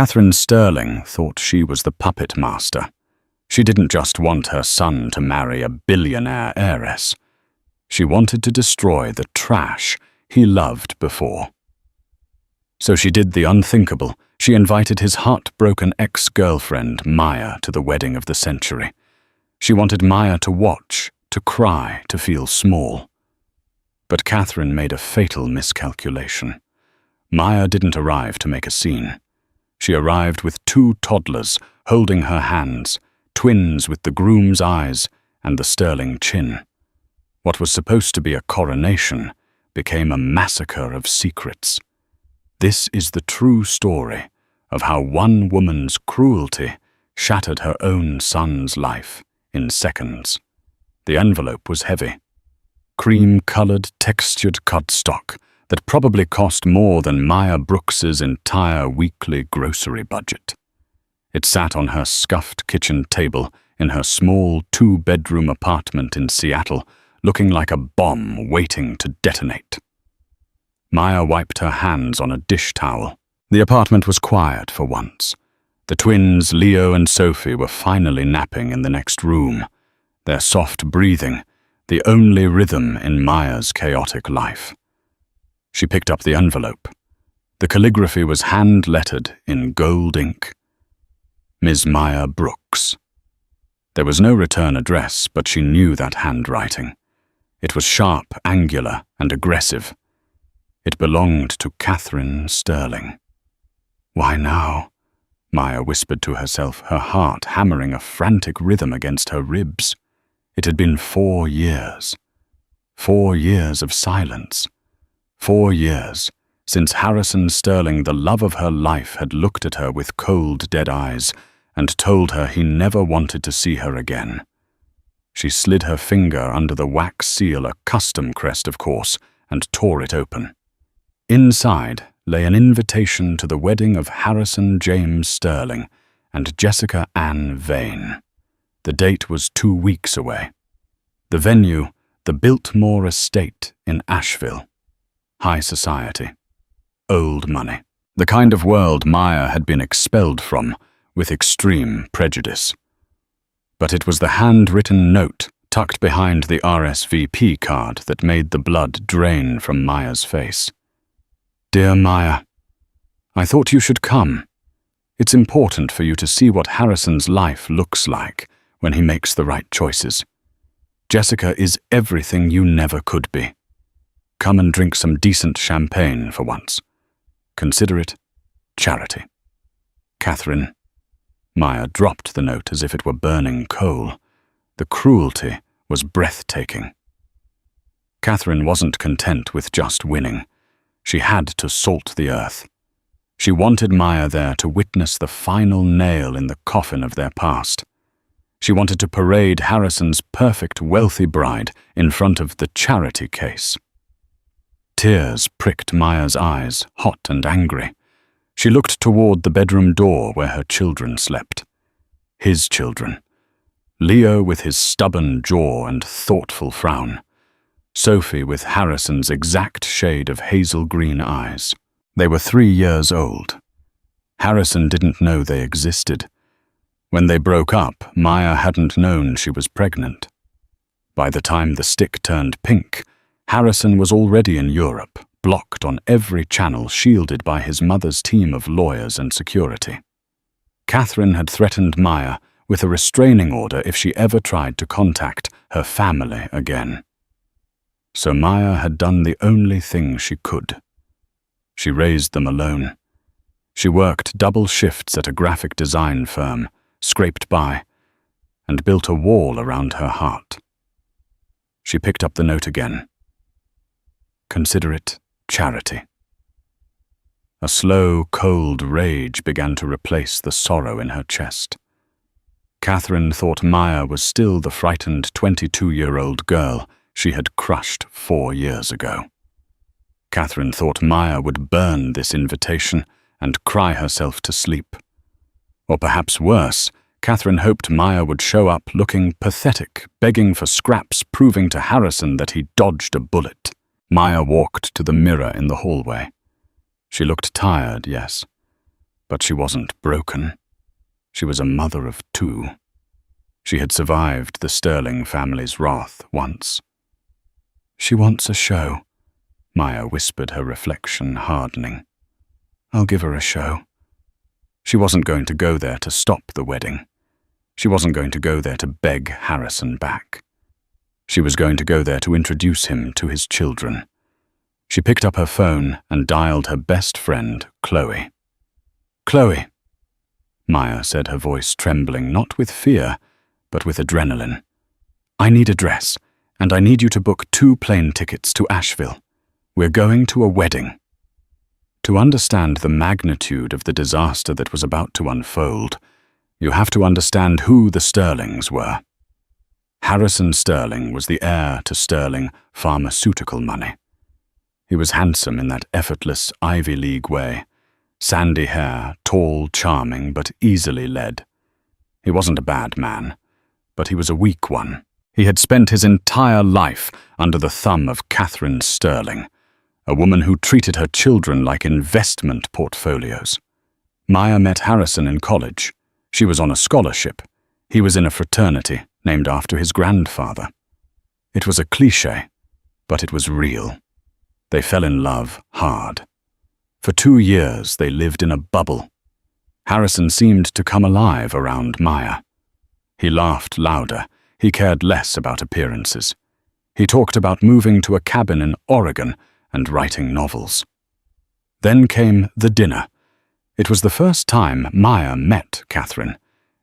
Catherine Sterling thought she was the puppet master. She didn't just want her son to marry a billionaire heiress. She wanted to destroy the trash he loved before. So she did the unthinkable. She invited his heartbroken ex-girlfriend, Maya, to the wedding of the century. She wanted Maya to watch, to cry, to feel small. But Catherine made a fatal miscalculation. Maya didn't arrive to make a scene. She arrived with 2 toddlers holding her hands, twins with the groom's eyes and the sterling chin. What was supposed to be a coronation became a massacre of secrets. This is the true story of how one woman's cruelty shattered her own son's life in seconds. The envelope was heavy. Cream-colored, textured cardstock that probably cost more than Maya Brooks's entire weekly grocery budget. It sat on her scuffed kitchen table in her small 2-bedroom apartment in Seattle, looking like a bomb waiting to detonate. Maya wiped her hands on a dish towel. The apartment was quiet for once. The twins, Leo and Sophie, were finally napping in the next room, their soft breathing the only rhythm in Maya's chaotic life. She picked up the envelope. The calligraphy was hand-lettered in gold ink. Ms. Maya Brooks. There was no return address, but she knew that handwriting. It was sharp, angular, and aggressive. It belonged to Catherine Sterling. Why now? Maya whispered to herself, her heart hammering a frantic rhythm against her ribs. It had been 4 years. 4 years of silence. 4 years since Harrison Sterling, the love of her life, had looked at her with cold, dead eyes and told her he never wanted to see her again. She slid her finger under the wax seal, a custom crest, of course, and tore it open. Inside lay an invitation to the wedding of Harrison James Sterling and Jessica Ann Vane. The date was 2 weeks away. The venue, the Biltmore Estate in Asheville. High society. Old money. The kind of world Maya had been expelled from with extreme prejudice. But it was the handwritten note tucked behind the RSVP card that made the blood drain from Maya's face. Dear Maya, I thought you should come. It's important for you to see what Harrison's life looks like when he makes the right choices. Jessica is everything you never could be. Come and drink some decent champagne for once. Consider it charity. Catherine. Maya dropped the note as if it were burning coal. The cruelty was breathtaking. Catherine wasn't content with just winning. She had to salt the earth. She wanted Maya there to witness the final nail in the coffin of their past. She wanted to parade Harrison's perfect, wealthy bride in front of the charity case. Tears pricked Maya's eyes, hot and angry. She looked toward the bedroom door where her children slept. His children. Leo with his stubborn jaw and thoughtful frown. Sophie with Harrison's exact shade of hazel green eyes. They were 3 years old. Harrison didn't know they existed. When they broke up, Maya hadn't known she was pregnant. By the time the stick turned pink, Harrison was already in Europe, blocked on every channel, shielded by his mother's team of lawyers and security. Catherine had threatened Maya with a restraining order if she ever tried to contact her family again. So Maya had done the only thing she could. She raised them alone. She worked double shifts at a graphic design firm, scraped by, and built a wall around her heart. She picked up the note again. Consider it charity. A slow, cold rage began to replace the sorrow in her chest. Catherine thought Maya was still the frightened 22-year-old girl she had crushed 4 years ago. Catherine thought Maya would burn this invitation and cry herself to sleep. Or perhaps worse, Catherine hoped Maya would show up looking pathetic, begging for scraps, proving to Harrison that he dodged a bullet. Maya walked to the mirror in the hallway. She looked tired, yes, But she wasn't broken. She was a mother of two. She had survived the Sterling family's wrath once. "She wants a show," Maya whispered, her reflection hardening. "I'll give her a show." She wasn't going to go there to stop the wedding. She wasn't going to go there to beg Harrison back. She was going to go there to introduce him to his children. She picked up her phone and dialed her best friend, Chloe. "Chloe," Maya said, her voice trembling, not with fear, but with adrenaline. "I need a dress, and I need you to book 2 plane tickets to Asheville. We're going to a wedding." To understand the magnitude of the disaster that was about to unfold, you have to understand who the Sterlings were. Harrison Sterling was the heir to Sterling pharmaceutical money. He was handsome in that effortless Ivy League way, sandy hair, tall, charming, but easily led. He wasn't a bad man, but he was a weak one. He had spent his entire life under the thumb of Catherine Sterling, a woman who treated her children like investment portfolios. Maya met Harrison in college. She was on a scholarship. He was in a fraternity named after his grandfather. It was a cliché, but it was real. They fell in love hard. For 2 years, they lived in a bubble. Harrison seemed to come alive around Maya. He laughed louder. He cared less about appearances. He talked about moving to a cabin in Oregon and writing novels. Then came the dinner. It was the first time Maya met Catherine.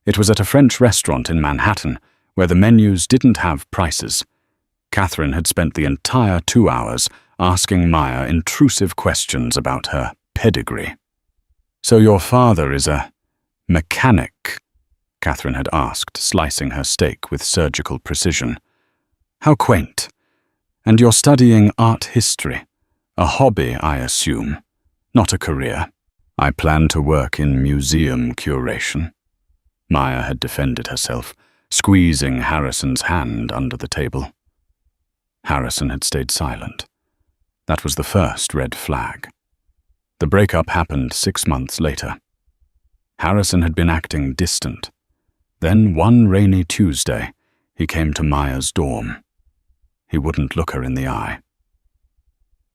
It was at a French restaurant in Manhattan, where the menus didn't have prices. Catherine had spent the entire 2 hours asking Maya intrusive questions about her pedigree. "So your father is a mechanic?" Catherine had asked, slicing her steak with surgical precision. "How quaint. And you're studying art history. A hobby, I assume, not a career." "I plan to work in museum curation." Maya had defended herself, squeezing Harrison's hand under the table. Harrison had stayed silent. That was the first red flag. The breakup happened 6 months later. Harrison had been acting distant. Then one rainy Tuesday, he came to Maya's dorm. He wouldn't look her in the eye.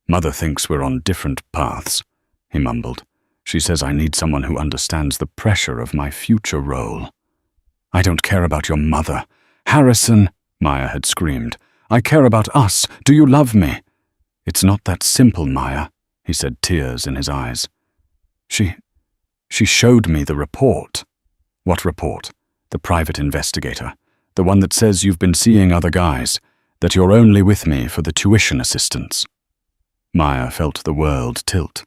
"Mother thinks we're on different paths," he mumbled. "She says I need someone who understands the pressure of my future role." "I don't care about your mother." "Harrison," Maya had screamed. "I care about us. Do you love me?" "It's not that simple, Maya," he said, tears in his eyes. She showed me the report." "What report?" "The private investigator. The one that says you've been seeing other guys, that you're only with me for the tuition assistance." Maya felt the world tilt.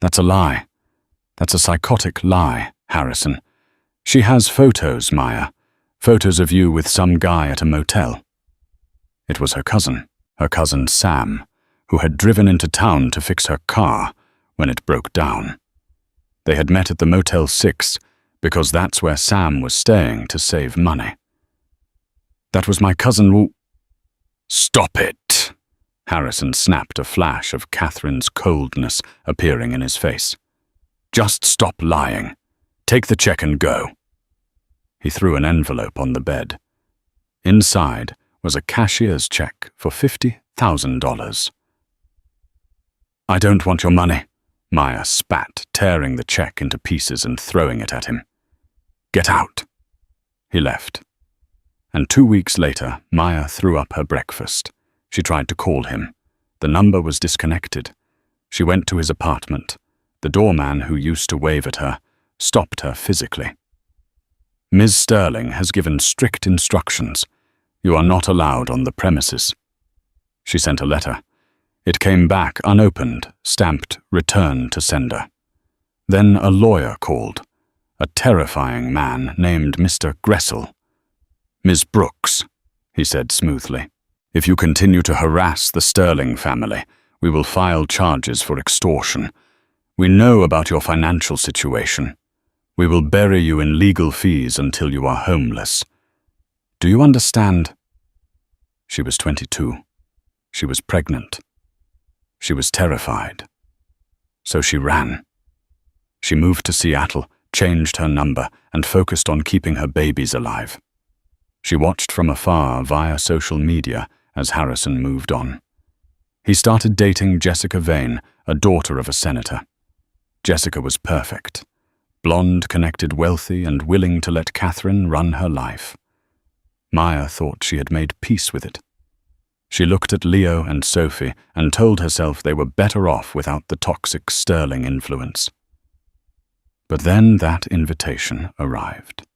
"That's a lie. That's a psychotic lie, Harrison. She has photos, Maya. Photos of you with some guy at a motel." It was her cousin Sam, who had driven into town to fix her car when it broke down. They had met at the Motel 6 because that's where Sam was staying to save money. "That was my cousin "Stop it!" Harrison snapped, a flash of Catherine's coldness appearing in his face. "Just stop lying. Take the check and go." He threw an envelope on the bed. Inside was a cashier's check for $50,000. "I don't want your money," Maya spat, tearing the check into pieces and throwing it at him. "Get out." He left. And 2 weeks later, Maya threw up her breakfast. She tried to call him. The number was disconnected. She went to his apartment. The doorman, who used to wave at her, stopped her physically. "Ms. Sterling has given strict instructions. You are not allowed on the premises." She sent a letter. It came back unopened, stamped "Return to sender." Then a lawyer called, a terrifying man named Mr. Gressel. "Ms. Brooks," he said smoothly, "if you continue to harass the Sterling family, we will file charges for extortion. We know about your financial situation. We will bury you in legal fees until you are homeless. Do you understand?" She was 22. She was pregnant. She was terrified. So she ran. She moved to Seattle, changed her number, and focused on keeping her babies alive. She watched from afar via social media as Harrison moved on. He started dating Jessica Vane, a daughter of a senator. Jessica was perfect. Blonde, connected, wealthy, and willing to let Catherine run her life. Maya thought she had made peace with it. She looked at Leo and Sophie and told herself they were better off without the toxic Sterling influence. But then that invitation arrived.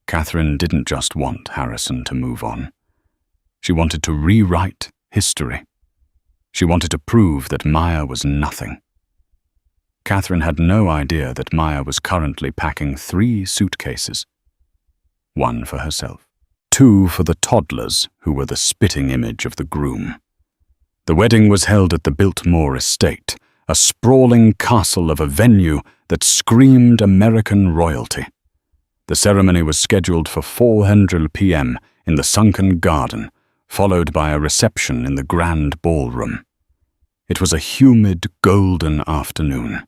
Catherine didn't just want Harrison to move on. She wanted to rewrite history. She wanted to prove that Maya was nothing. Catherine had no idea that Maya was currently packing 3 suitcases. 1 for herself, 2 for the toddlers who were the spitting image of the groom. The wedding was held at the Biltmore estate, a sprawling castle of a venue that screamed American royalty. The ceremony was scheduled for 4:00 p.m. in the sunken garden, followed by a reception in the grand ballroom. It was a humid, golden afternoon.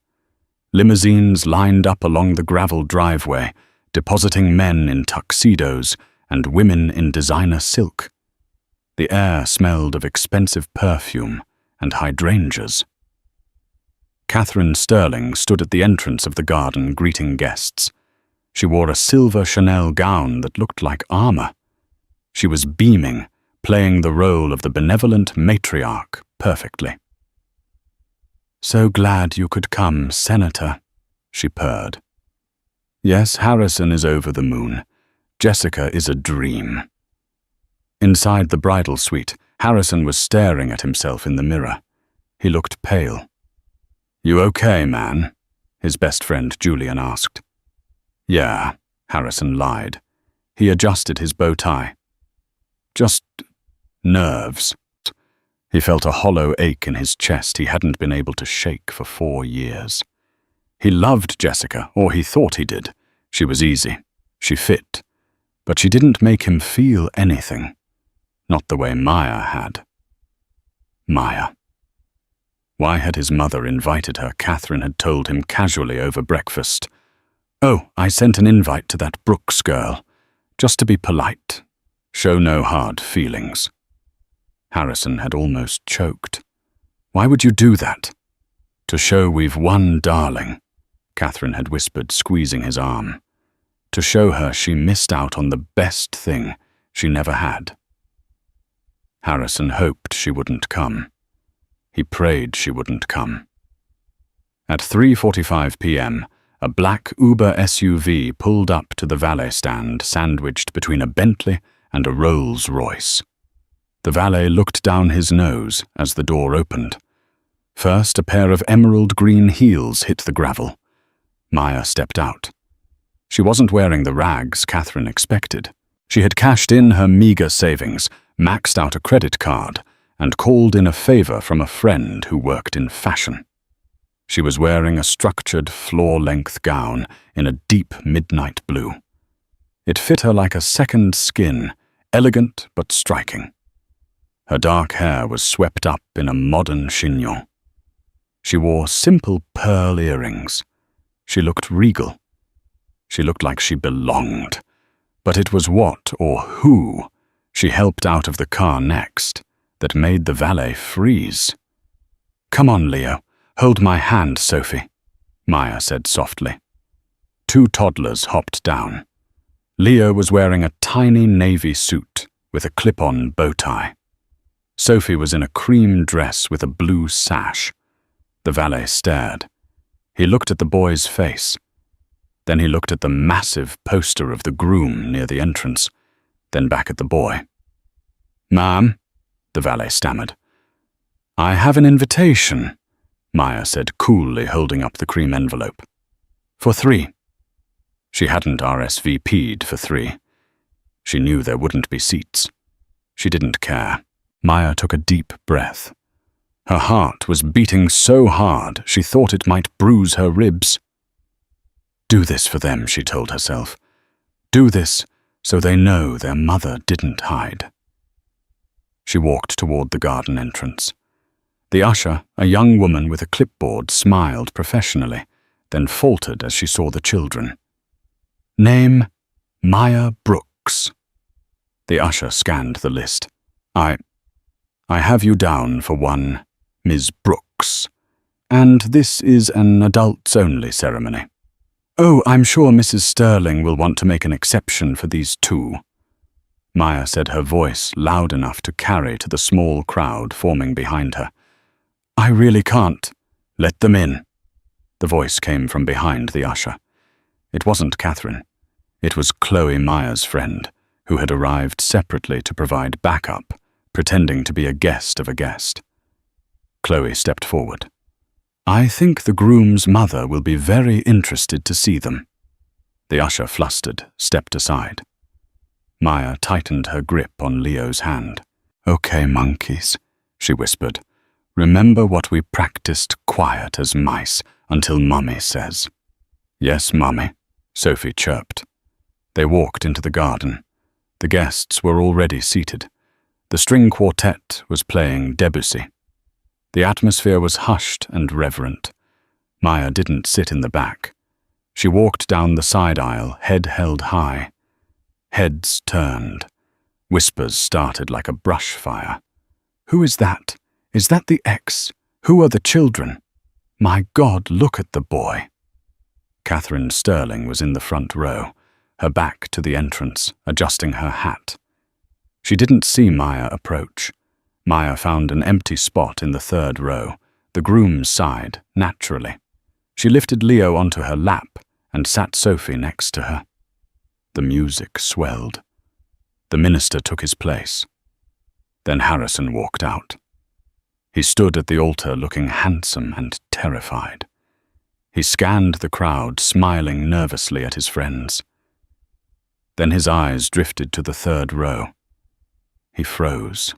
Limousines lined up along the gravel driveway, depositing men in tuxedos and women in designer silk. The air smelled of expensive perfume and hydrangeas. Catherine Sterling stood at the entrance of the garden greeting guests. She wore a silver Chanel gown that looked like armor. She was beaming, playing the role of the benevolent matriarch perfectly. "So glad you could come, Senator," she purred. "Yes, Harrison is over the moon. Jessica is a dream." Inside the bridal suite, Harrison was staring at himself in the mirror. He looked pale. "You okay, man?" his best friend Julian asked. "Yeah," Harrison lied. He adjusted his bow tie. "Just nerves." He felt a hollow ache in his chest he hadn't been able to shake for 4 years. He loved Jessica, or he thought he did. She was easy. She fit. But she didn't make him feel anything. Not the way Maya had. Maya. Why had his mother invited her? Catherine had told him casually over breakfast. "Oh, I sent an invite to that Brooks girl. Just to be polite. Show no hard feelings." Harrison had almost choked. "Why would you do that?" "To show we've won, darling," Catherine had whispered, squeezing his arm. To show her she missed out on the best thing she never had. Harrison hoped she wouldn't come. He prayed she wouldn't come. At 3:45 p.m., a black Uber SUV pulled up to the valet stand sandwiched between a Bentley and a Rolls-Royce. The valet looked down his nose as the door opened. First, a pair of emerald green heels hit the gravel. Maya stepped out. She wasn't wearing the rags Catherine expected. She had cashed in her meager savings, maxed out a credit card, and called in a favor from a friend who worked in fashion. She was wearing a structured floor-length gown in a deep midnight blue. It fit her like a second skin, elegant but striking. Her dark hair was swept up in a modern chignon. She wore simple pearl earrings. She looked regal. She looked like she belonged. But it was what or who she helped out of the car next that made the valet freeze. "Come on, Leo. Hold my hand, Sophie," Maya said softly. 2 toddlers hopped down. Leo was wearing a tiny navy suit with a clip-on bow tie. Sophie was in a cream dress with a blue sash. The valet stared. He looked at the boy's face. Then he looked at the massive poster of the groom near the entrance, then back at the boy. "Ma'am," the valet stammered. "I have an invitation," Maya said coolly, holding up the cream envelope. "For 3. She hadn't RSVP'd for 3. She knew there wouldn't be seats. She didn't care. Maya took a deep breath. Her heart was beating so hard she thought it might bruise her ribs. "Do this for them," she told herself. "Do this so they know their mother didn't hide." She walked toward the garden entrance. The usher, a young woman with a clipboard, smiled professionally, then faltered as she saw the children. Name, Maya Brooks. The usher scanned the list. I have you down for one, Ms. Brooks, and this is an adults-only ceremony. Oh, I'm sure Mrs. Sterling will want to make an exception for these two. Maya said, her voice loud enough to carry to the small crowd forming behind her. I really can't. Let them in. The voice came from behind the usher. It wasn't Catherine. It was Chloe, Maya's friend, who had arrived separately to provide backup, pretending to be a guest of a guest. Chloe stepped forward. I think the groom's mother will be very interested to see them. The usher, flustered, stepped aside. Maya tightened her grip on Leo's hand. Okay, monkeys, she whispered. Remember what we practiced quiet as mice until Mummy says. Yes, Mummy, Sophie chirped. They walked into the garden. The guests were already seated. The string quartet was playing Debussy. The atmosphere was hushed and reverent. Maya didn't sit in the back. She walked down the side aisle, head held high. Heads turned. Whispers started like a brush fire. Who is that? Is that the ex? Who are the children? My God, look at the boy. Catherine Sterling was in the front row, her back to the entrance, adjusting her hat. She didn't see Maya approach. Maya found an empty spot in the third row, the groom's side, naturally. She lifted Leo onto her lap and sat Sophie next to her. The music swelled. The minister took his place. Then Harrison walked out. He stood at the altar looking handsome and terrified. He scanned the crowd, smiling nervously at his friends. Then his eyes drifted to the third row. He froze.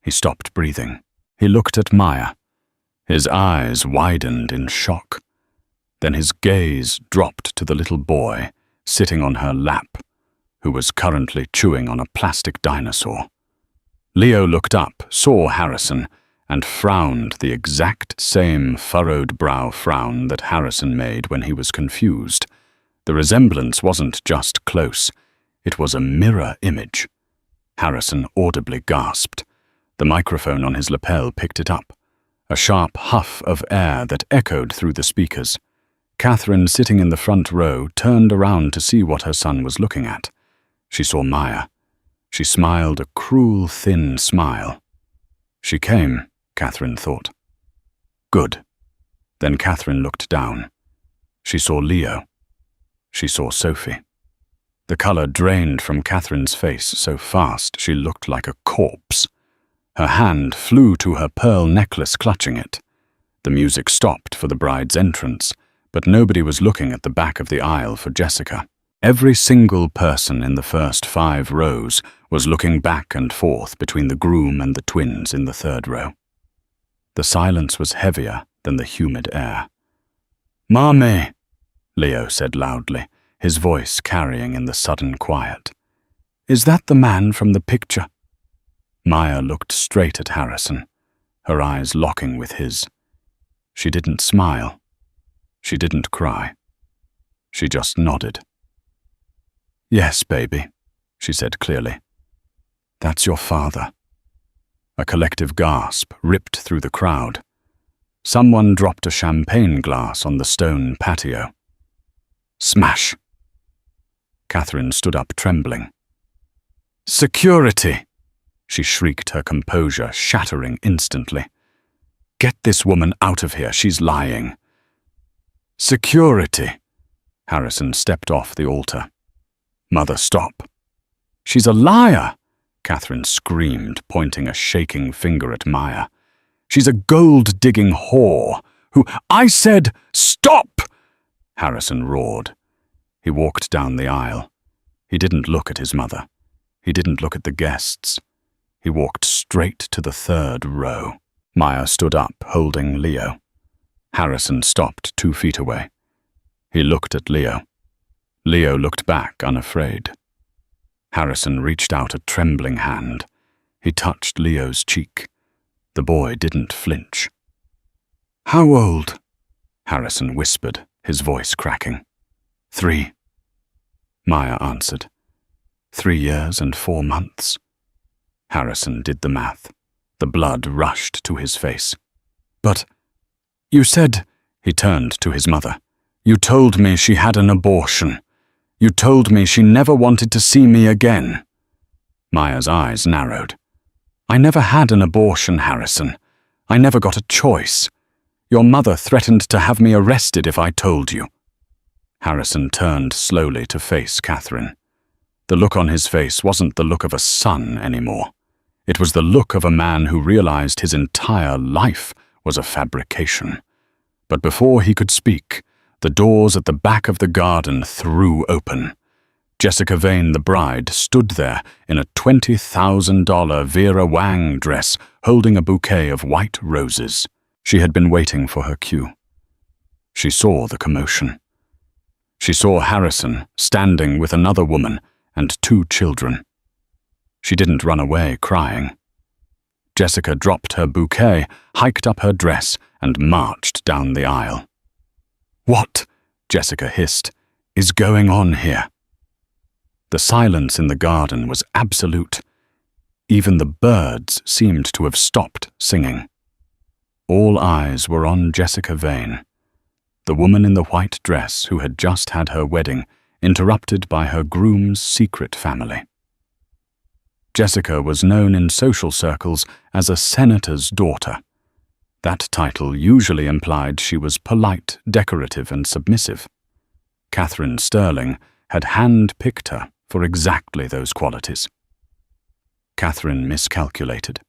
He stopped breathing. He looked at Maya. His eyes widened in shock. Then his gaze dropped to the little boy sitting on her lap, who was currently chewing on a plastic dinosaur. Leo looked up, saw Harrison, and frowned the exact same furrowed brow frown that Harrison made when he was confused. The resemblance wasn't just close, it was a mirror image. Harrison audibly gasped. The microphone on his lapel picked it up, a sharp huff of air that echoed through the speakers. Catherine, sitting in the front row, turned around to see what her son was looking at. She saw Maya. She smiled a cruel, thin smile. She came, Catherine thought. Good. Then Catherine looked down. She saw Leo. She saw Sophie. The color drained from Catherine's face so fast she looked like a corpse. Her hand flew to her pearl necklace, clutching it. The music stopped for the bride's entrance, but nobody was looking at the back of the aisle for Jessica. Every single person in the first 5 rows was looking back and forth between the groom and the twins in the third row. The silence was heavier than the humid air. "Mommy," Leo said loudly, his voice carrying in the sudden quiet. "Is that the man from the picture?" Maya looked straight at Harrison, her eyes locking with his. She didn't smile. She didn't cry. She just nodded. "Yes, baby," she said clearly. "That's your father." A collective gasp ripped through the crowd. Someone dropped a champagne glass on the stone patio. Smash! Catherine stood up trembling. "Security!" she shrieked, her composure shattering instantly. "Get this woman out of here, she's lying." "Security!" Harrison stepped off the altar. "Mother, stop." "She's a liar!" Catherine screamed, pointing a shaking finger at Maya. "She's a gold-digging whore who—" "I said, stop!" Harrison roared. He walked down the aisle. He didn't look at his mother. He didn't look at the guests. He walked straight to the third row. Maya stood up, holding Leo. Harrison stopped 2 feet away. He looked at Leo. Leo looked back, unafraid. Harrison reached out a trembling hand. He touched Leo's cheek. The boy didn't flinch. "How old?" Harrison whispered, his voice cracking. 3, Maya answered. 3 years and 4 months. Harrison did the math. The blood rushed to his face. But you said, he turned to his mother, you told me she had an abortion. You told me she never wanted to see me again. Maya's eyes narrowed. I never had an abortion, Harrison. I never got a choice. Your mother threatened to have me arrested if I told you. Harrison turned slowly to face Catherine. The look on his face wasn't the look of a son anymore. It was the look of a man who realized his entire life was a fabrication. But before he could speak, the doors at the back of the garden threw open. Jessica Vane, the bride, stood there in a $20,000 Vera Wang dress, holding a bouquet of white roses. She had been waiting for her cue. She saw the commotion. She saw Harrison standing with another woman and 2 children. She didn't run away crying. Jessica dropped her bouquet, hiked up her dress, and marched down the aisle. What, Jessica hissed, is going on here? The silence in the garden was absolute. Even the birds seemed to have stopped singing. All eyes were on Jessica Vane, the woman in the white dress who had just had her wedding interrupted by her groom's secret family. Jessica was known in social circles as a senator's daughter. That title usually implied she was polite, decorative, and submissive. Catherine Sterling had hand-picked her for exactly those qualities. Catherine miscalculated.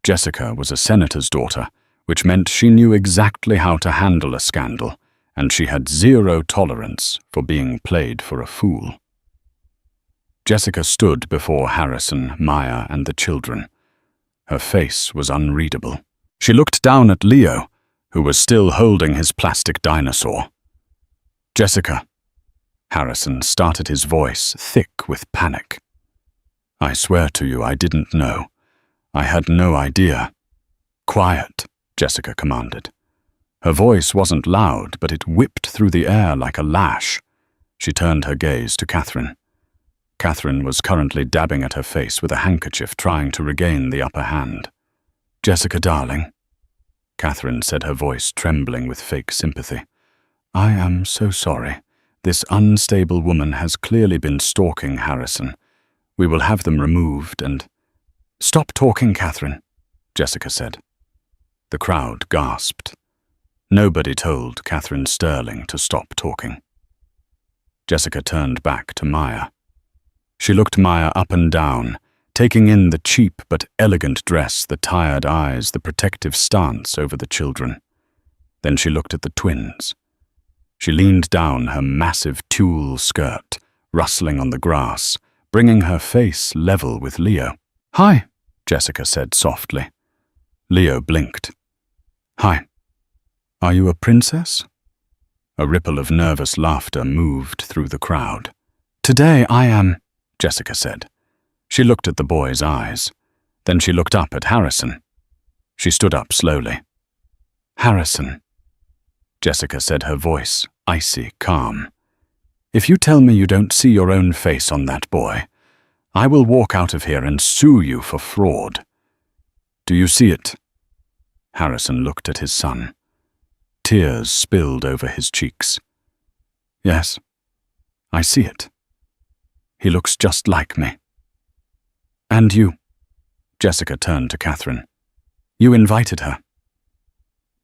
Jessica was a senator's daughter, which meant she knew exactly how to handle a scandal, and she had 0 tolerance for being played for a fool. Jessica stood before Harrison, Maya, and the children. Her face was unreadable. She looked down at Leo, who was still holding his plastic dinosaur. Jessica. Harrison started, his voice thick with panic. I swear to you I didn't know. I had no idea. Quiet, Jessica commanded. Her voice wasn't loud, but it whipped through the air like a lash. She turned her gaze to Catherine. Catherine was currently dabbing at her face with a handkerchief, trying to regain the upper hand. Jessica, darling, Catherine said, her voice trembling with fake sympathy. I am so sorry. This unstable woman has clearly been stalking Harrison. We will have them removed and— Stop talking, Catherine, Jessica said. The crowd gasped. Nobody told Catherine Sterling to stop talking. Jessica turned back to Maya. She looked Maya up and down, taking in the cheap but elegant dress, the tired eyes, the protective stance over the children. Then she looked at the twins. She leaned down her massive tulle skirt, rustling on the grass, bringing her face level with Leo. Hi, Jessica said softly. Leo blinked. Hi. Are you a princess? A ripple of nervous laughter moved through the crowd. Today I am, Jessica said. She looked at the boy's eyes. Then she looked up at Harrison. She stood up slowly. Harrison, Jessica said, her voice icy calm. If you tell me you don't see your own face on that boy, I will walk out of here and sue you for fraud. Do you see it? Harrison looked at his son. Tears spilled over his cheeks. Yes, I see it. He looks just like me. And you, Jessica turned to Catherine. You invited her.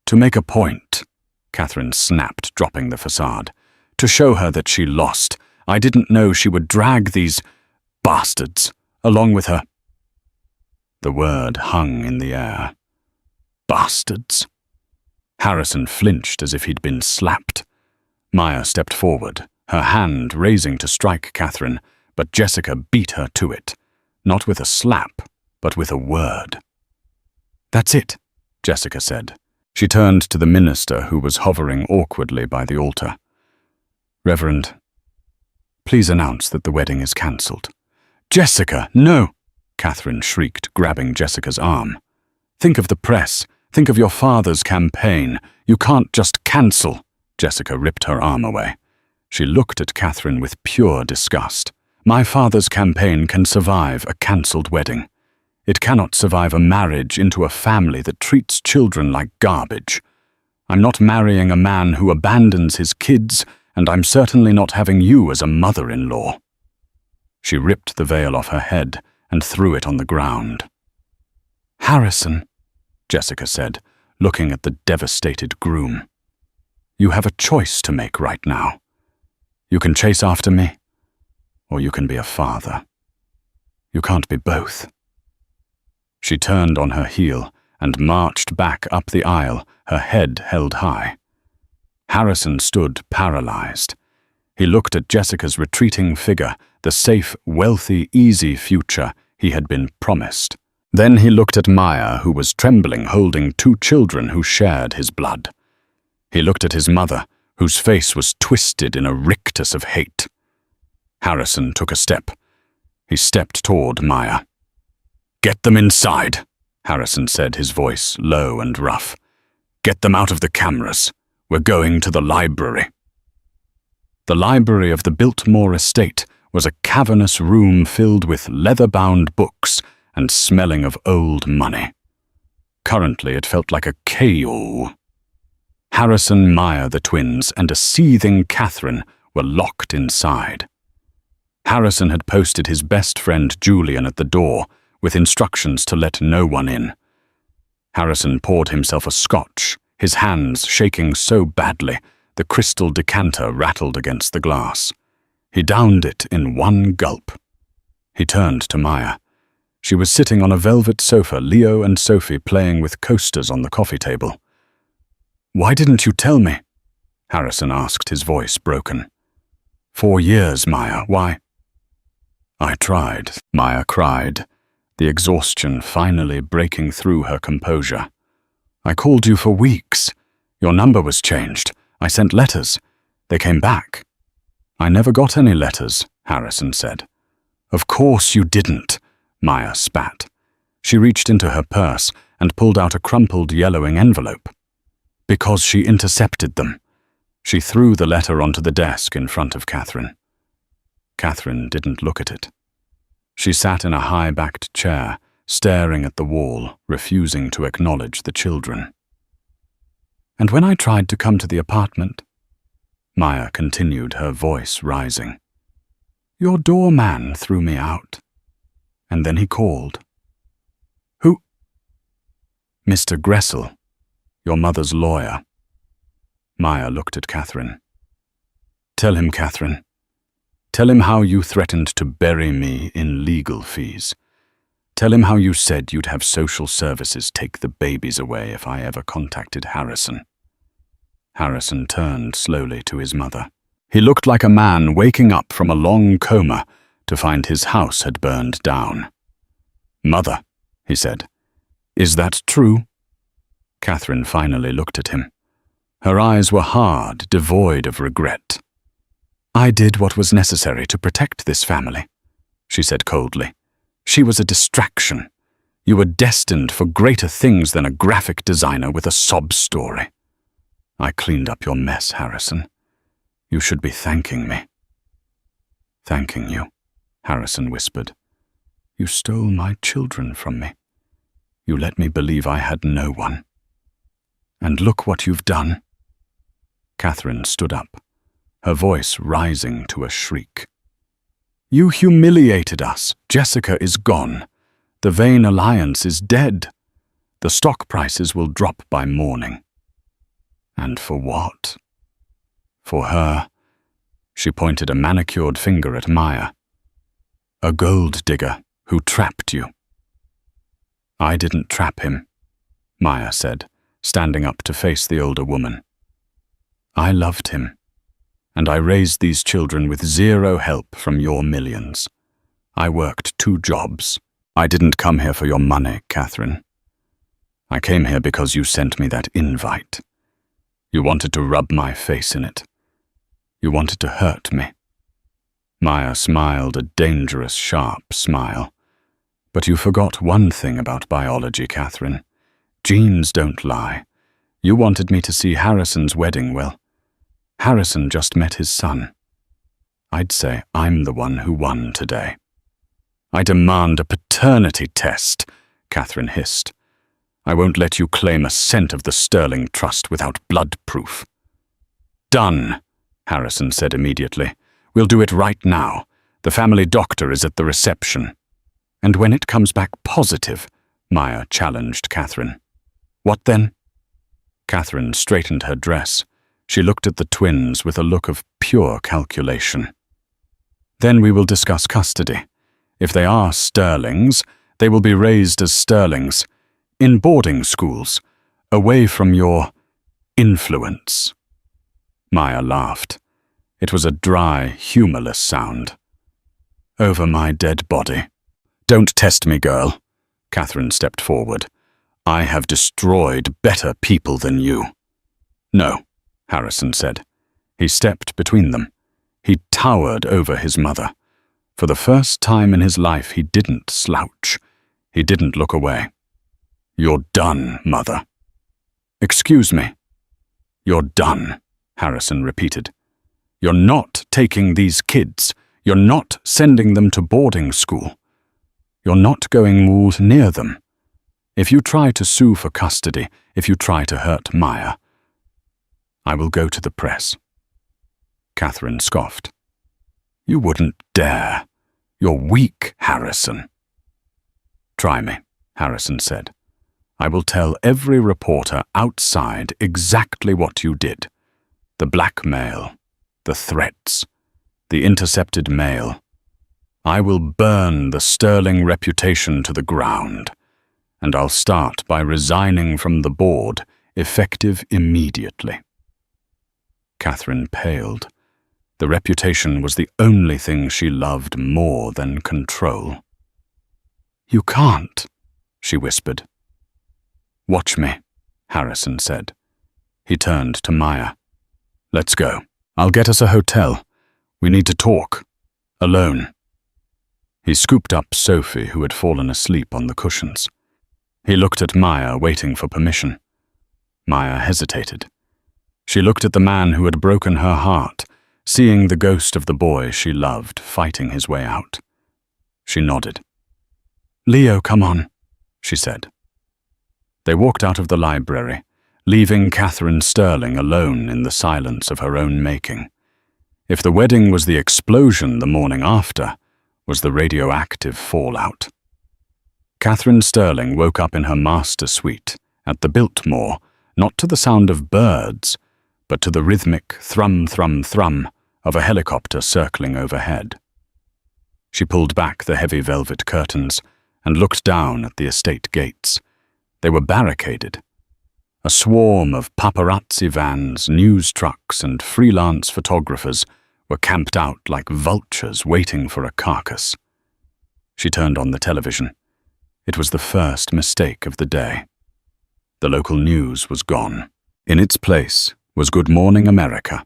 To make a point, Catherine snapped, dropping the facade. To show her that she lost. I didn't know she would drag these bastards along with her. The word hung in the air. Bastards. Harrison flinched as if he'd been slapped. Maya stepped forward, her hand raising to strike Catherine, but Jessica beat her to it, not with a slap, but with a word. That's it, Jessica said. She turned to the minister who was hovering awkwardly by the altar. Reverend, please announce that the wedding is cancelled. Jessica, no! Catherine shrieked, grabbing Jessica's arm. Think of the press. Think of your father's campaign. You can't just cancel, Jessica ripped her arm away. She looked at Catherine with pure disgust. My father's campaign can survive a cancelled wedding. It cannot survive a marriage into a family that treats children like garbage. I'm not marrying a man who abandons his kids, and I'm certainly not having you as a mother-in-law. She ripped the veil off her head and threw it on the ground. Harrison, Jessica said, looking at the devastated groom. You have a choice to make right now. You can chase after me, or you can be a father. You can't be both. She turned on her heel and marched back up the aisle, her head held high. Harrison stood paralyzed. He looked at Jessica's retreating figure, the safe, wealthy, easy future he had been promised. Then he looked at Maya, who was trembling, holding 2 children who shared his blood. He looked at his mother, whose face was twisted in a rictus of hate. Harrison took a step. He stepped toward Maya. "Get them inside," Harrison said, his voice low and rough. "Get them out of the cameras. We're going to the library." The library of the Biltmore estate was a cavernous room filled with leather-bound books and smelling of old money. Currently, it felt like a chaos. Harrison, Maya, the twins, and a seething Catherine were locked inside. Harrison had posted his best friend Julian at the door, with instructions to let no one in. Harrison poured himself a scotch, his hands shaking so badly the crystal decanter rattled against the glass. He downed it in one gulp. He turned to Maya. She was sitting on a velvet sofa, Leo and Sophie playing with coasters on the coffee table. "Why didn't you tell me?" Harrison asked, his voice broken. 4 years, Maya, why?" "I tried," Maya cried, the exhaustion finally breaking through her composure. "I called you for weeks. Your number was changed. I sent letters. They came back." "I never got any letters," Harrison said. "Of course you didn't," Maya spat. She reached into her purse and pulled out a crumpled, yellowing envelope. "Because she intercepted them." She threw the letter onto the desk in front of Catherine. Catherine didn't look at it. She sat in a high-backed chair, staring at the wall, refusing to acknowledge the children. "And when I tried to come to the apartment," Maya continued, her voice rising, "your doorman threw me out. And then he called." "Who?" "Mr. Gressel, your mother's lawyer." Maya looked at Catherine. "Tell him, Catherine. Tell him how you threatened to bury me in legal fees. Tell him how you said you'd have social services take the babies away if I ever contacted Harrison." Harrison turned slowly to his mother. He looked like a man waking up from a long coma to find his house had burned down. "Mother," he said, "is that true?" Catherine finally looked at him. Her eyes were hard, devoid of regret. "I did what was necessary to protect this family," she said coldly. "She was a distraction. You were destined for greater things than a graphic designer with a sob story. I cleaned up your mess, Harrison. You should be thanking me." "Thanking you," Harrison whispered. "You stole my children from me. You let me believe I had no one. And look what you've done." Catherine stood up, her voice rising to a shriek. "You humiliated us. Jessica is gone. The Vane Alliance is dead. The stock prices will drop by morning. And for what? For her," she pointed a manicured finger at Maya. "A gold digger who trapped you." "I didn't trap him," Maya said, standing up to face the older woman. "I loved him, and I raised these children with zero help from your millions. I worked 2 jobs. I didn't come here for your money, Catherine. I came here because you sent me that invite. You wanted to rub my face in it. You wanted to hurt me." Maya smiled a dangerous, sharp smile. "But you forgot one thing about biology, Catherine. Genes don't lie. You wanted me to see Harrison's wedding. Well, Harrison just met his son. I'd say I'm the one who won today. I demand a paternity test, Catherine hissed. I won't let you claim a cent of the Sterling Trust without blood proof. Done, Harrison said immediately. We'll do it right now. The family doctor is at the reception. And when it comes back positive, Maya challenged Catherine. What then? Catherine straightened her dress. She looked at the twins with a look of pure calculation. Then we will discuss custody. If they are Sterlings, they will be raised as Sterlings, in boarding schools, away from your influence. Maya laughed. It was a dry, humorless sound. Over my dead body. Don't test me, girl. Catherine stepped forward. I have destroyed better people than you. No, Harrison said. He stepped between them. He towered over his mother. For the first time in his life, he didn't slouch. He didn't look away. You're done, Mother. Excuse me. You're done, Harrison repeated. You're not taking these kids. You're not sending them to boarding school. You're not going near them. If you try to sue for custody, if you try to hurt Maya, I will go to the press. Catherine scoffed. You wouldn't dare. You're weak, Harrison. Try me, Harrison said. I will tell every reporter outside exactly what you did. The blackmail, the threats, the intercepted mail. I will burn the Sterling reputation to the ground, and I'll start by resigning from the board, effective immediately. Catherine paled. The reputation was the only thing she loved more than control. You can't, she whispered. Watch me, Harrison said. He turned to Maya. Let's go. I'll get us a hotel. We need to talk. Alone. He scooped up Sophie, who had fallen asleep on the cushions. He looked at Maya, waiting for permission. Maya hesitated. She looked at the man who had broken her heart, seeing the ghost of the boy she loved fighting his way out. She nodded. Leo, come on, she said. They walked out of the library, leaving Catherine Sterling alone in the silence of her own making. If the wedding was the explosion the morning after, was the radioactive fallout. Catherine Sterling woke up in her master suite at the Biltmore, not to the sound of birds, but to the rhythmic thrum, thrum, thrum of a helicopter circling overhead. She pulled back the heavy velvet curtains and looked down at the estate gates. They were barricaded. A swarm of paparazzi vans, news trucks, and freelance photographers were camped out like vultures waiting for a carcass. She turned on the television. It was the first mistake of the day. The local news was gone. In its place was Good Morning America.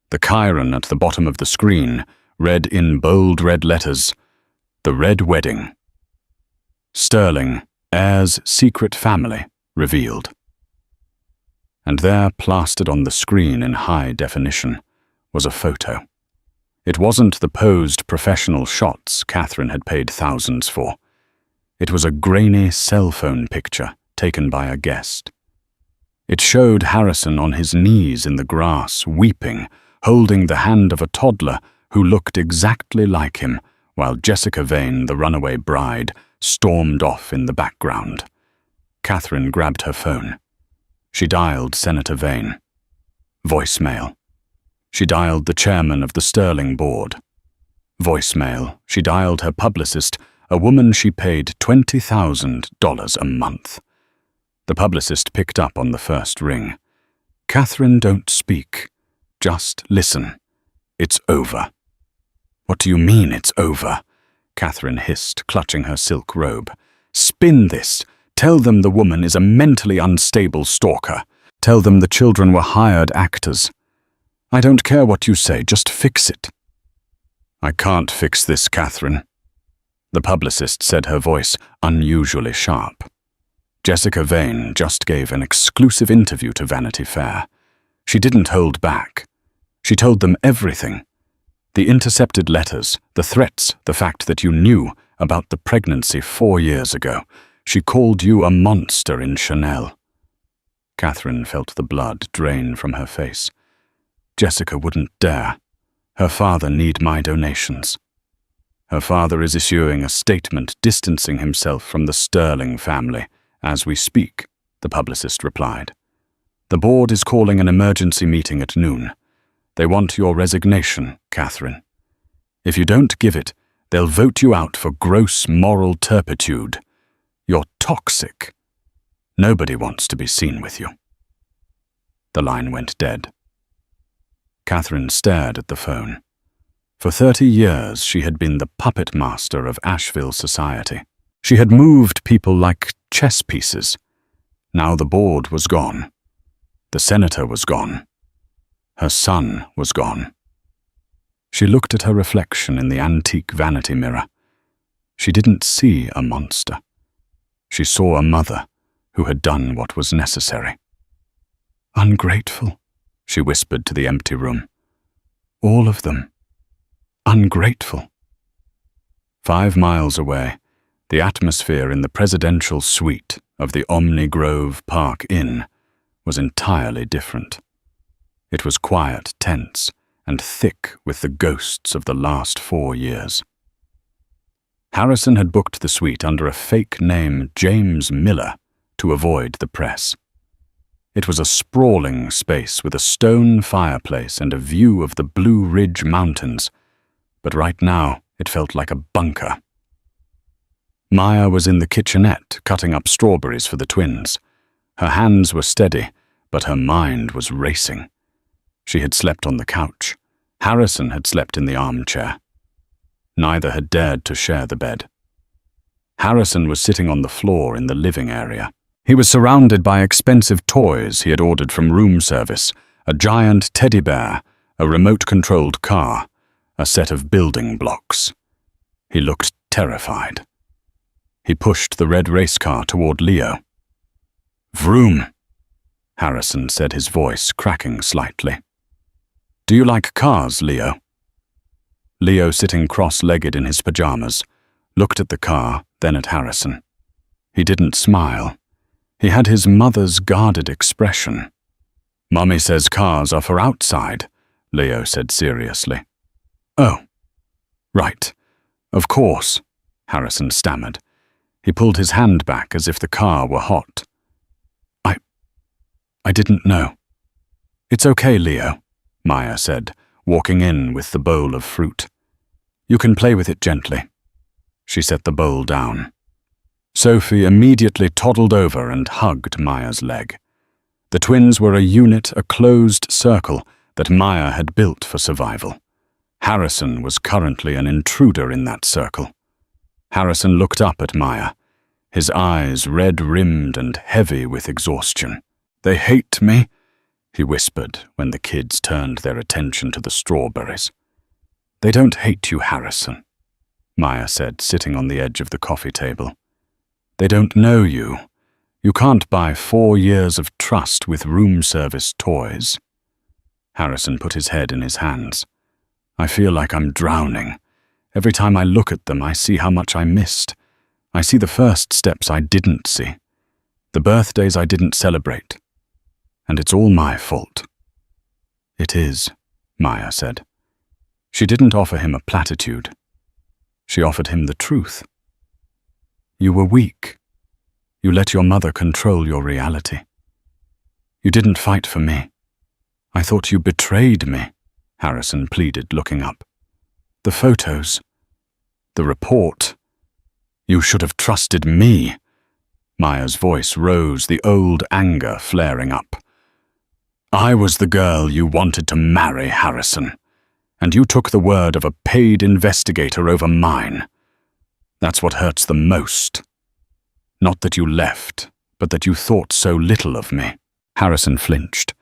The chyron at the bottom of the screen read in bold red letters, The Red Wedding. Sterling, heir's secret family, revealed. And there, plastered on the screen in high definition, was a photo. It wasn't the posed professional shots Catherine had paid thousands for. It was a grainy cell phone picture taken by a guest. It showed Harrison on his knees in the grass, weeping, holding the hand of a toddler who looked exactly like him, while Jessica Vane, the runaway bride, stormed off in the background. Catherine grabbed her phone. She dialed Senator Vane. Voicemail. She dialed the chairman of the Sterling board. Voicemail. She dialed her publicist, a woman she paid $20,000 a month. The publicist picked up on the first ring. Catherine, don't speak. Just listen. It's over. What do you mean it's over? Catherine hissed, clutching her silk robe. Spin this. Tell them the woman is a mentally unstable stalker. Tell them the children were hired actors. I don't care what you say, just fix it. I can't fix this, Catherine. The publicist said, her voice unusually sharp. Jessica Vane just gave an exclusive interview to Vanity Fair. She didn't hold back. She told them everything. The intercepted letters, the threats, the fact that you knew about the pregnancy 4 years ago. She called you a monster in Chanel. Catherine felt the blood drain from her face. Jessica wouldn't dare. Her father need my donations. Her father is issuing a statement distancing himself from the Sterling family as we speak, the publicist replied. The board is calling an emergency meeting at noon. They want your resignation, Catherine. If you don't give it, they'll vote you out for gross moral turpitude. You're toxic. Nobody wants to be seen with you. The line went dead. Catherine stared at the phone. For 30 years, she had been the puppet master of Asheville society. She had moved people like chess pieces. Now the board was gone. The senator was gone. Her son was gone. She looked at her reflection in the antique vanity mirror. She didn't see a monster. She saw a mother who had done what was necessary. Ungrateful, she whispered to the empty room. All of them. Ungrateful. 5 miles away, the atmosphere in the presidential suite of the Omni Grove Park Inn was entirely different. It was quiet, tense, and thick with the ghosts of the last 4 years. Harrison had booked the suite under a fake name, James Miller, to avoid the press. It was a sprawling space with a stone fireplace and a view of the Blue Ridge Mountains, but right now it felt like a bunker. Maya was in the kitchenette cutting up strawberries for the twins. Her hands were steady, but her mind was racing. She had slept on the couch. Harrison had slept in the armchair. Neither had dared to share the bed. Harrison was sitting on the floor in the living area. He was surrounded by expensive toys he had ordered from room service, a giant teddy bear, a remote-controlled car, a set of building blocks. He looked terrified. He pushed the red race car toward Leo. "Vroom," Harrison said, his voice cracking slightly. "Do you like cars, Leo?" Leo, sitting cross-legged in his pajamas, looked at the car, then at Harrison. He didn't smile. He had his mother's guarded expression. "Mummy says cars are for outside," Leo said seriously. "Oh, right. Of course," Harrison stammered. He pulled his hand back as if the car were hot. I didn't know." "It's okay, Leo," Maya said, walking in with the bowl of fruit. "You can play with it gently." She set the bowl down. Sophie immediately toddled over and hugged Maya's leg. The twins were a unit, a closed circle that Maya had built for survival. Harrison was currently an intruder in that circle. Harrison looked up at Maya, his eyes red-rimmed and heavy with exhaustion. "They hate me," he whispered when the kids turned their attention to the strawberries. "They don't hate you, Harrison," Maya said, sitting on the edge of the coffee table. "They don't know you. You can't buy 4 years of trust with room service toys." Harrison put his head in his hands. "I feel like I'm drowning. Every time I look at them, I see how much I missed. I see the first steps I didn't see, the birthdays I didn't celebrate. And it's all my fault." "It is," Maya said. She didn't offer him a platitude. She offered him the truth. "You were weak. You let your mother control your reality. You didn't fight for me. I thought you betrayed me," Harrison pleaded, looking up. "The photos. The report. You should have trusted me." Maya's voice rose, the old anger flaring up. "I was the girl you wanted to marry, Harrison, and you took the word of a paid investigator over mine. That's what hurts the most. Not that you left, but that you thought so little of me." Harrison flinched.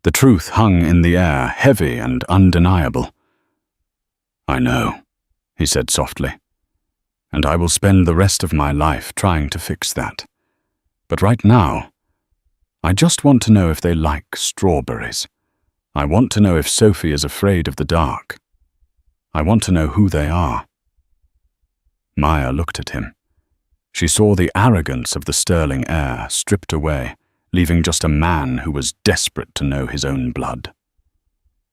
The truth hung in the air, heavy and undeniable. "I know," he said softly, "and I will spend the rest of my life trying to fix that. But right now, I just want to know if they like strawberries. I want to know if Sophie is afraid of the dark. I want to know who they are." Maya looked at him. She saw the arrogance of the sterling heir stripped away, leaving just a man who was desperate to know his own blood.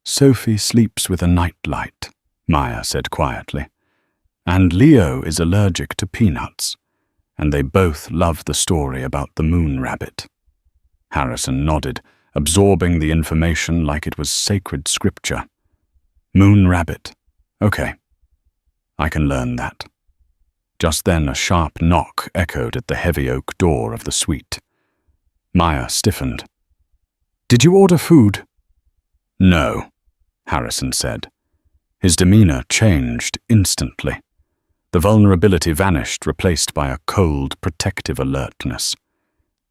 "Sophie sleeps with a nightlight," Maya said quietly, "and Leo is allergic to peanuts, and they both love the story about the moon rabbit." Harrison nodded, absorbing the information like it was sacred scripture. Moon rabbit. Okay. I can learn that. Just then a sharp knock echoed at the heavy oak door of the suite. Maya stiffened. "Did you order food?" "No," Harrison said. His demeanor changed instantly. The vulnerability vanished, replaced by a cold, protective alertness.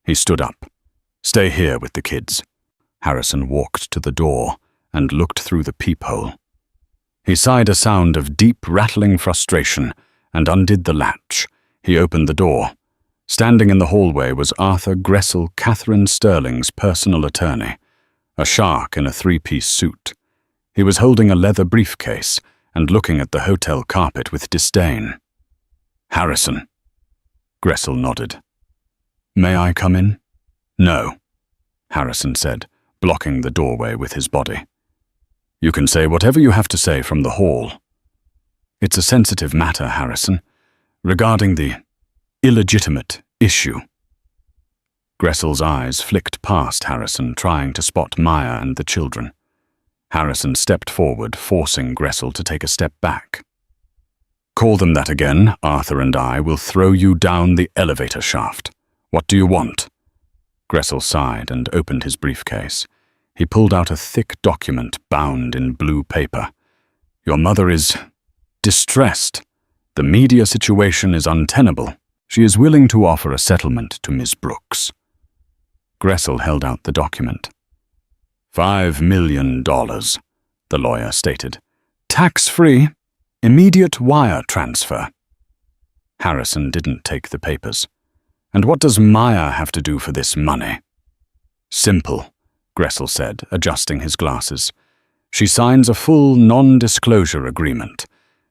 He stood up. "Stay here with the kids." Harrison walked to the door and looked through the peephole. He sighed a sound of deep, rattling frustration and undid the latch. He opened the door. Standing in the hallway was Arthur Gressel, Catherine Sterling's personal attorney, a shark in a three-piece suit. He was holding a leather briefcase and looking at the hotel carpet with disdain. "Harrison." Gressel nodded. "May I come in?" "No," Harrison said, blocking the doorway with his body. "You can say whatever you have to say from the hall." "It's a sensitive matter, Harrison, regarding the illegitimate issue." Gressel's eyes flicked past Harrison, trying to spot Maya and the children. Harrison stepped forward, forcing Gressel to take a step back. "Call them that again, Arthur and I will throw you down the elevator shaft. What do you want?" Gressel sighed and opened his briefcase. He pulled out a thick document bound in blue paper. "Your mother is distressed. The media situation is untenable. She is willing to offer a settlement to Miss Brooks." Gressel held out the document. $5 million, the lawyer stated. "Tax-free, immediate wire transfer." Harrison didn't take the papers. "And what does Maya have to do for this money?" "Simple," Gressel said, adjusting his glasses. "She signs a full non-disclosure agreement.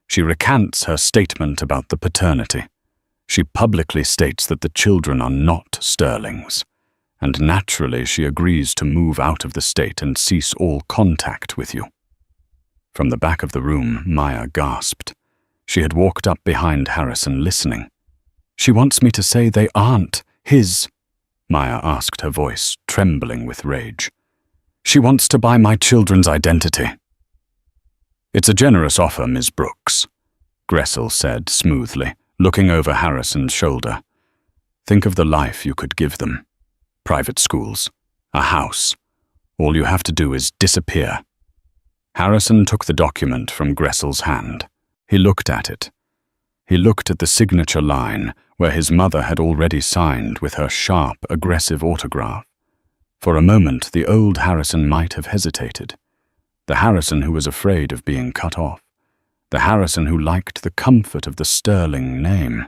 She recants her statement about the paternity. She publicly states that the children are not Sterling's. And naturally she agrees to move out of the state and cease all contact with you." From the back of the room, Maya gasped. She had walked up behind Harrison, listening. "She wants me to say they aren't his," Maya asked, her voice trembling with rage. "She wants to buy my children's identity." "It's a generous offer, Miss Brooks," Gressel said smoothly, looking over Harrison's shoulder. "Think of the life you could give them. Private schools, a house. All you have to do is disappear." Harrison took the document from Gressel's hand. He looked at it. He looked at the signature line where his mother had already signed with her sharp, aggressive autograph. For a moment, the old Harrison might have hesitated. The Harrison who was afraid of being cut off. The Harrison who liked the comfort of the Sterling name.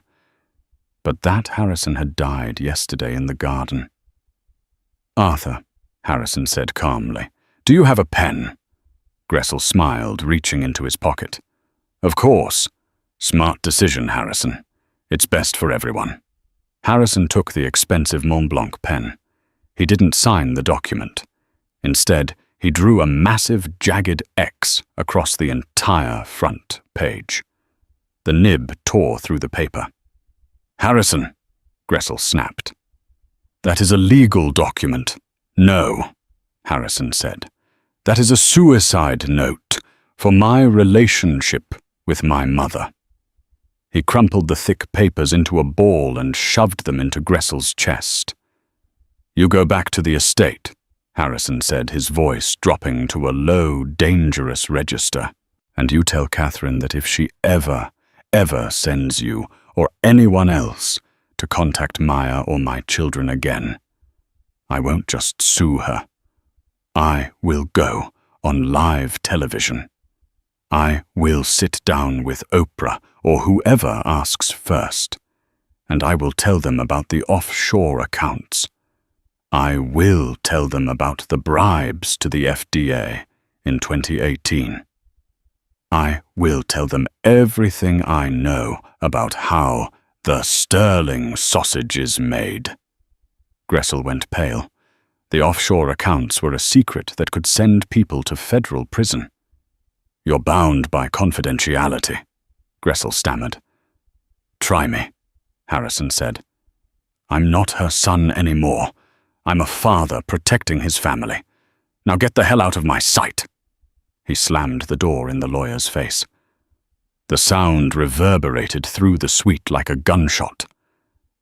But that Harrison had died yesterday in the garden. "Arthur," Harrison said calmly, "do you have a pen?" Gressel smiled, reaching into his pocket. "Of course. Smart decision, Harrison. It's best for everyone." Harrison took the expensive Mont Blanc pen. He didn't sign the document. Instead, he drew a massive, jagged X across the entire front page. The nib tore through the paper. "Harrison," Gressel snapped. "That is a legal document." "No," Harrison said. "That is a suicide note for my relationship with my mother." He crumpled the thick papers into a ball and shoved them into Gressel's chest. "You go back to the estate," Harrison said, his voice dropping to a low, dangerous register. "And you tell Catherine that if she ever sends you, or anyone else, to contact Maya or my children again, I won't just sue her. I will go on live television. I will sit down with Oprah or whoever asks first, and I will tell them about the offshore accounts. I will tell them about the bribes to the FDA in 2018. I will tell them everything I know about how the Sterling sausage is made. Gressel went pale. The offshore accounts were a secret that could send people to federal prison. You're bound by confidentiality, Gressel stammered. Try me, Harrison said. I'm not her son anymore. I'm a father protecting his family. Now get the hell out of my sight. He slammed the door in the lawyer's face. The sound reverberated through the suite like a gunshot.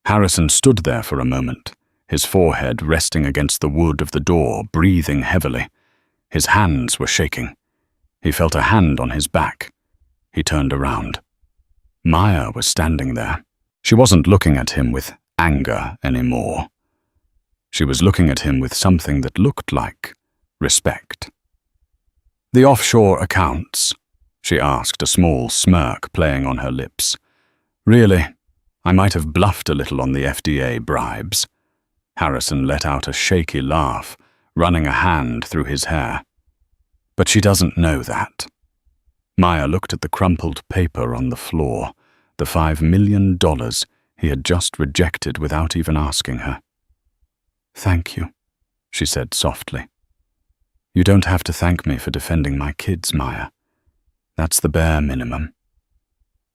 Harrison stood there for a moment, his forehead resting against the wood of the door, breathing heavily. His hands were shaking. He felt a hand on his back. He turned around. Maya was standing there. She wasn't looking at him with anger anymore. She was looking at him with something that looked like respect. The offshore accounts, she asked, a small smirk playing on her lips. Really, I might have bluffed a little on the FDA bribes. Harrison let out a shaky laugh, running a hand through his hair. But she doesn't know that. Maya looked at the crumpled paper on the floor, the $5 million he had just rejected without even asking her. Thank you, she said softly. You don't have to thank me for defending my kids, Maya. That's the bare minimum.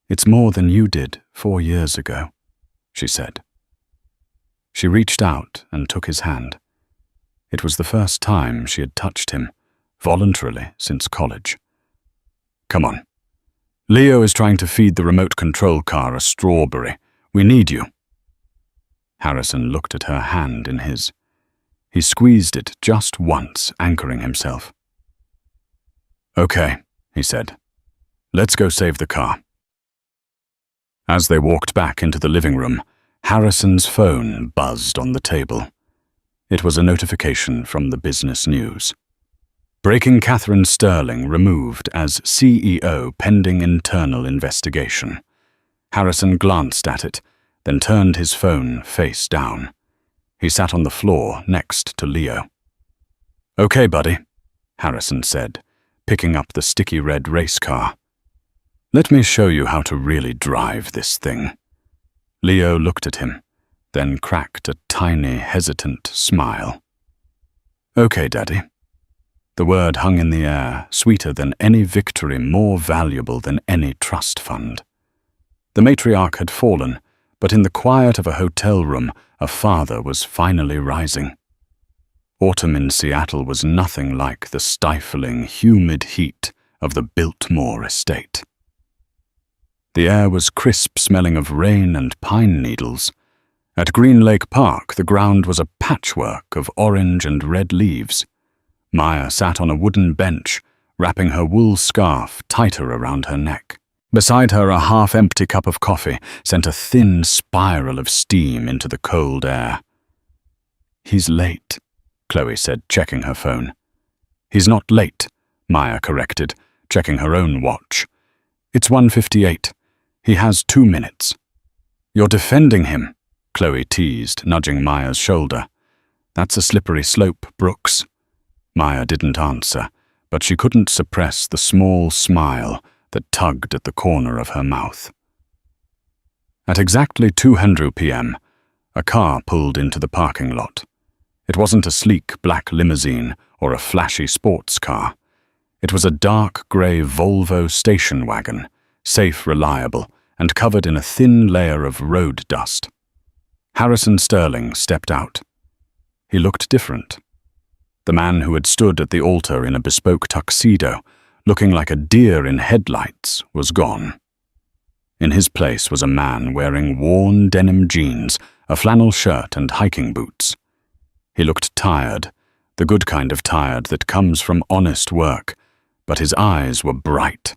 It's more than you did 4 years ago, she said. She reached out and took his hand. It was the first time she had touched him, voluntarily, since college. Come on. Leo is trying to feed the remote control car a strawberry. We need you. Harrison looked at her hand in his. He squeezed it just once, anchoring himself. Okay, he said. Let's go save the car. As they walked back into the living room, Harrison's phone buzzed on the table. It was a notification from the business news. Breaking Catherine Sterling removed as CEO pending internal investigation. Harrison glanced at it, then turned his phone face down. He sat on the floor next to Leo. Okay, buddy, Harrison said, picking up the sticky red race car. Let me show you how to really drive this thing. Leo looked at him, then cracked a tiny, hesitant smile. Okay, Daddy. The word hung in the air, sweeter than any victory, more valuable than any trust fund. The matriarch had fallen, but in the quiet of a hotel room, a father was finally rising. Autumn in Seattle was nothing like the stifling, humid heat of the Biltmore estate. The air was crisp, smelling of rain and pine needles. At Green Lake Park, the ground was a patchwork of orange and red leaves. Maya sat on a wooden bench, wrapping her wool scarf tighter around her neck. Beside her, a half-empty cup of coffee sent a thin spiral of steam into the cold air. He's late, Chloe said, checking her phone. He's not late, Maya corrected, checking her own watch. It's 1:58. He has 2 minutes. You're defending him, Chloe teased, nudging Maya's shoulder. That's a slippery slope, Brooks. Maya didn't answer, but she couldn't suppress the small smile that tugged at the corner of her mouth. At exactly 2:00 p.m., a car pulled into the parking lot. It wasn't a sleek black limousine or a flashy sports car. It was a dark grey Volvo station wagon, safe, reliable, and covered in a thin layer of road dust. Harrison Sterling stepped out. He looked different. The man who had stood at the altar in a bespoke tuxedo, looking like a deer in headlights, was gone. In his place was a man wearing worn denim jeans, a flannel shirt, and hiking boots. He looked tired, the good kind of tired that comes from honest work, but his eyes were bright.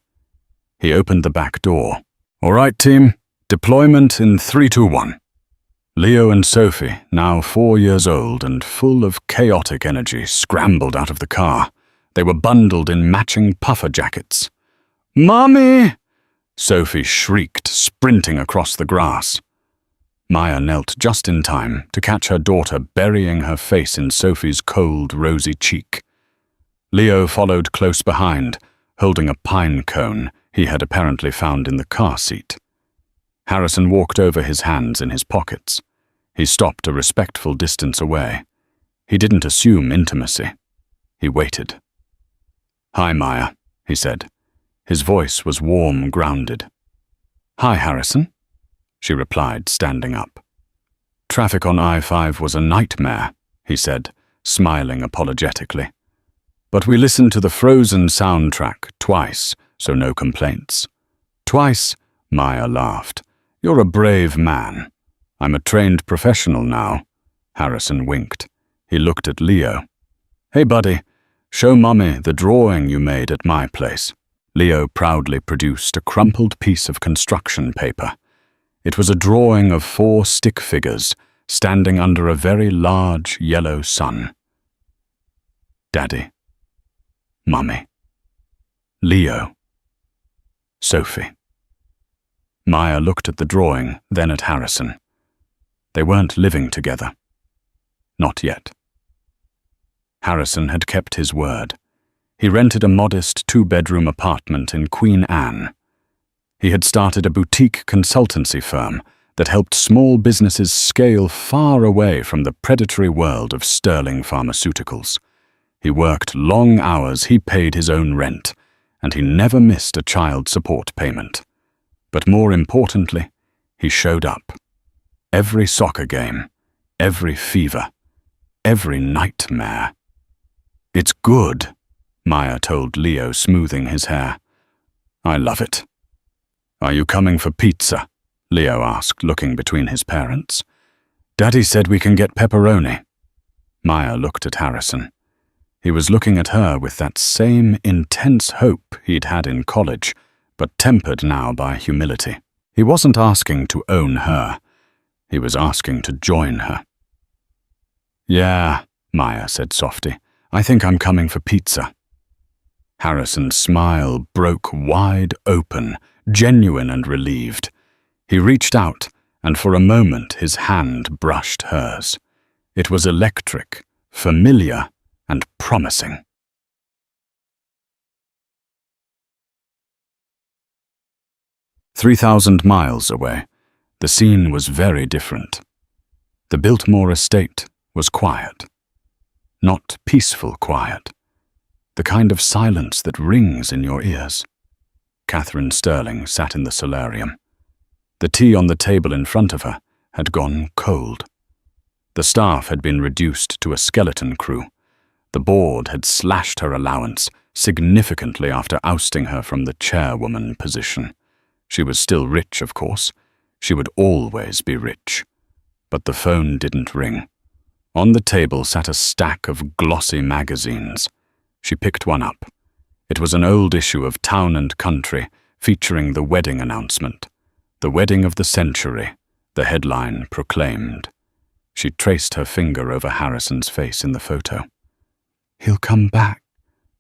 He opened the back door. All right, team, deployment in 3, 2, 1. Leo and Sophie, now 4 years old and full of chaotic energy, scrambled out of the car. They were bundled in matching puffer jackets. "Mommy!" Sophie shrieked, sprinting across the grass. Maya knelt just in time to catch her daughter burying her face in Sophie's cold, rosy cheek. Leo followed close behind, holding a pine cone he had apparently found in the car seat. Harrison walked over his hands in his pockets. He stopped a respectful distance away. He didn't assume intimacy. He waited. "Hi, Maya," he said. His voice was warm, grounded. "Hi, Harrison," she replied, standing up. "Traffic on I-5 was a nightmare," he said, smiling apologetically. "But we listened to the Frozen soundtrack twice, so no complaints." "Twice?" Maya laughed. "You're a brave man." "I'm a trained professional now." Harrison winked. He looked at Leo. "Hey, buddy, show Mummy the drawing you made at my place." Leo proudly produced a crumpled piece of construction paper. It was a drawing of 4 stick figures standing under a very large yellow sun. Daddy. Mummy. Leo. Sophie. Maya looked at the drawing, then at Harrison. They weren't living together. Not yet. Harrison had kept his word. He rented a modest 2-bedroom apartment in Queen Anne. He had started a boutique consultancy firm that helped small businesses scale far away from the predatory world of sterling pharmaceuticals. He worked long hours, he paid his own rent, and he never missed a child support payment. But more importantly, he showed up. Every soccer game, every fever, every nightmare. "It's good," Maya told Leo, smoothing his hair. "I love it." "Are you coming for pizza?" Leo asked, looking between his parents. "Daddy said we can get pepperoni." Maya looked at Harrison. He was looking at her with that same intense hope he'd had in college, but tempered now by humility. He wasn't asking to own her. He was asking to join her. "Yeah," Maya said softly. "I think I'm coming for pizza." Harrison's smile broke wide open, genuine and relieved. He reached out, and for a moment his hand brushed hers. It was electric, familiar, and promising. 3,000 miles away, the scene was very different. The Biltmore estate was quiet. Not peaceful quiet. The kind of silence that rings in your ears. Catherine Sterling sat in the solarium. The tea on the table in front of her had gone cold. The staff had been reduced to a skeleton crew. The board had slashed her allowance significantly after ousting her from the chairwoman position. She was still rich, of course. She would always be rich. But the phone didn't ring. On the table sat a stack of glossy magazines. She picked one up. It was an old issue of Town and Country, featuring the wedding announcement. "The wedding of the century," the headline proclaimed. She traced her finger over Harrison's face in the photo. "He'll come back,"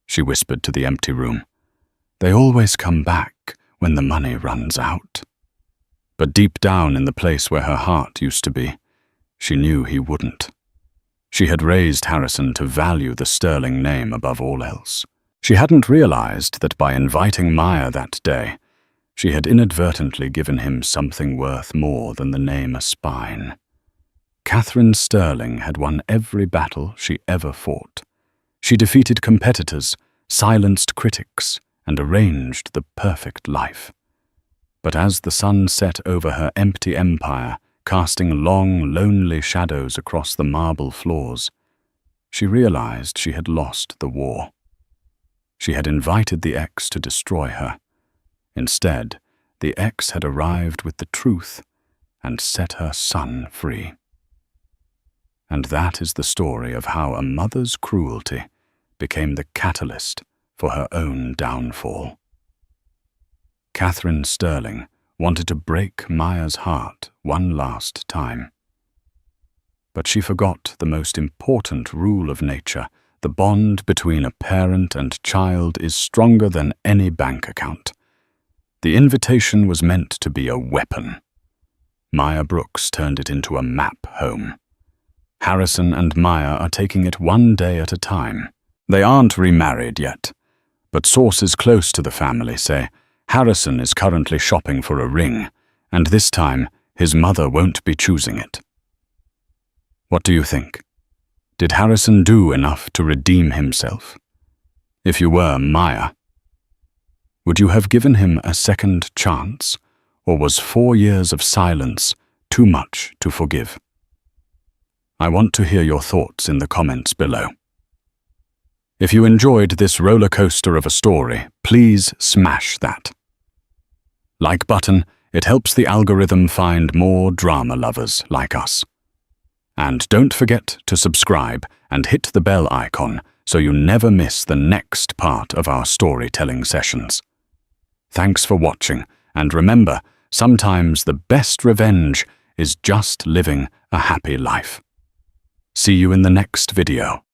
she whispered to the empty room. "They always come back when the money runs out." But deep down in the place where her heart used to be, she knew he wouldn't. She had raised Harrison to value the Sterling name above all else. She hadn't realized that by inviting Maya that day, she had inadvertently given him something worth more than the name a spine. Catherine Sterling had won every battle she ever fought. She defeated competitors, silenced critics, and arranged the perfect life. But as the sun set over her empty empire, casting long, lonely shadows across the marble floors, she realized she had lost the war. She had invited the ex to destroy her. Instead, the ex had arrived with the truth and set her son free. And that is the story of how a mother's cruelty became the catalyst for her own downfall. Catherine Sterling wanted to break Maya's heart one last time. But she forgot the most important rule of nature: the bond between a parent and child is stronger than any bank account. The invitation was meant to be a weapon. Maya Brooks turned it into a map home. Harrison and Maya are taking it one day at a time. They aren't remarried yet, but sources close to the family say Harrison is currently shopping for a ring, and this time his mother won't be choosing it. What do you think? Did Harrison do enough to redeem himself? If you were Maya, would you have given him a second chance, or was 4 years of silence too much to forgive? I want to hear your thoughts in the comments below. If you enjoyed this roller coaster of a story, please smash that like button. It helps the algorithm find more drama lovers like us. And don't forget to subscribe and hit the bell icon so you never miss the next part of our storytelling sessions. Thanks for watching, and remember, sometimes the best revenge is just living a happy life. See you in the next video.